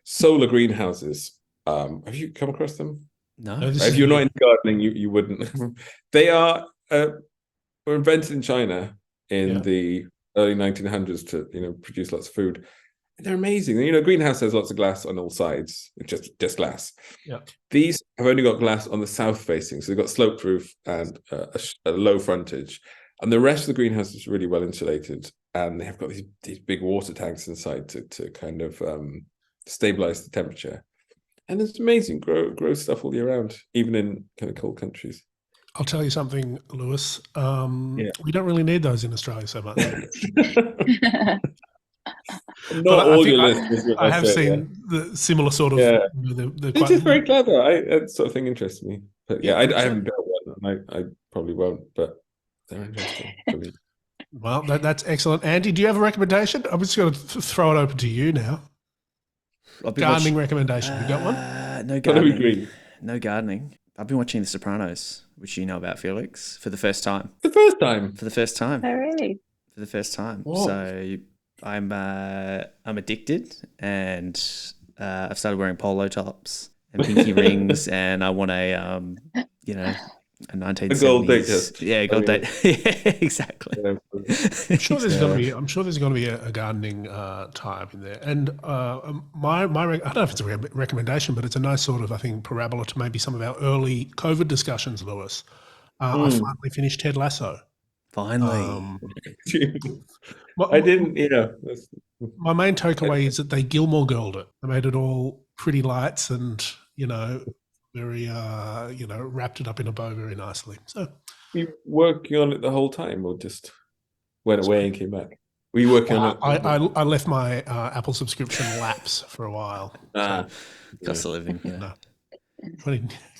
solar greenhouses. Have you come across them? No. If you're not into gardening, you wouldn't. They were invented in China in the early 1900s to produce lots of food. They're amazing. A greenhouse has lots of glass on all sides, just glass. Yeah. These have only got glass on the south facing, so they've got sloped roof and a low frontage. And the rest of the greenhouse is really well insulated, and they have got these big water tanks inside to kind of stabilize the temperature. And it's amazing. Grow stuff all year round, even in kind of cold countries. I'll tell you something, Lewis. Yeah. We don't really need those in Australia so much. Not But I all think your listeners would I have say, seen the similar sort of. Yeah. They're It's quite just very clever. That sort of thing interests me. But yeah, Yeah, I haven't built one, and I probably won't. But they're interesting for me. well. That's excellent, Andy. Do you have a recommendation? I'm just going to throw it open to you now. Gardening recommendation. You got one? No Gotta be gardening. green. No gardening. I've been watching The Sopranos, which you know about, Felix, for the first time. The first time. For the first time. Oh, really? For the first time. Whoa. So I'm addicted, and I've started wearing polo tops and pinky rings, and I want a 1970s. A gold date. Yeah, gold date. Yeah, exactly. Yeah. I'm sure there's going to be a gardening tie-up in there. And my I don't know if it's a recommendation, but it's a nice sort of, I think, parabola to maybe some of our early COVID discussions, Lewis. I finally finished Ted Lasso. Finally. I didn't, My main takeaway is that they Gilmore Girled it. They made it all pretty lights and, very, wrapped it up in a bow very nicely. So, were you working on it the whole time, or just went away and came back? Were you working on it? I left my Apple subscription lapse for a while. Cost of living. Yeah. No.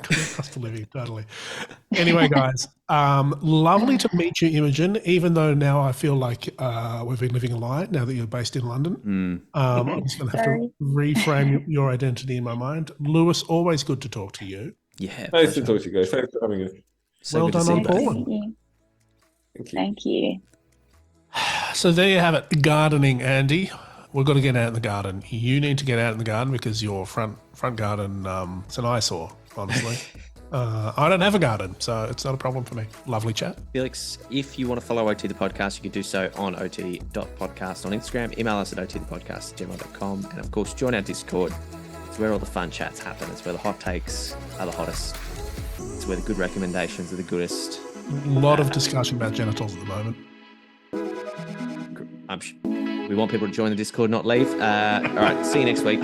Cost of living, totally. Anyway, guys, lovely to meet you, Imogen, even though now I feel like we've been living a lie now that you're based in London. I'm just going to have to reframe your identity in my mind. Lewis, always good to talk to you. Yeah. Nice to talk to you guys. Thanks for having us. So well good to done see on you both. Paulin. Thank you. Thank you. So there you have it, gardening, Andy. We've got to get out in the garden. You need to get out in the garden because your front garden, it's an eyesore, honestly. I don't have a garden, so it's not a problem for me. Lovely chat. Felix, if you want to follow OT the podcast, you can do so on ot.podcast on Instagram. Email us at otthepodcast@gmail.com. And of course, join our Discord. It's where all the fun chats happen. It's where the hot takes are the hottest. It's where the good recommendations are the goodest. A lot of discussion about genitals at the moment. We want people to join the Discord, not leave. All right, see you next week.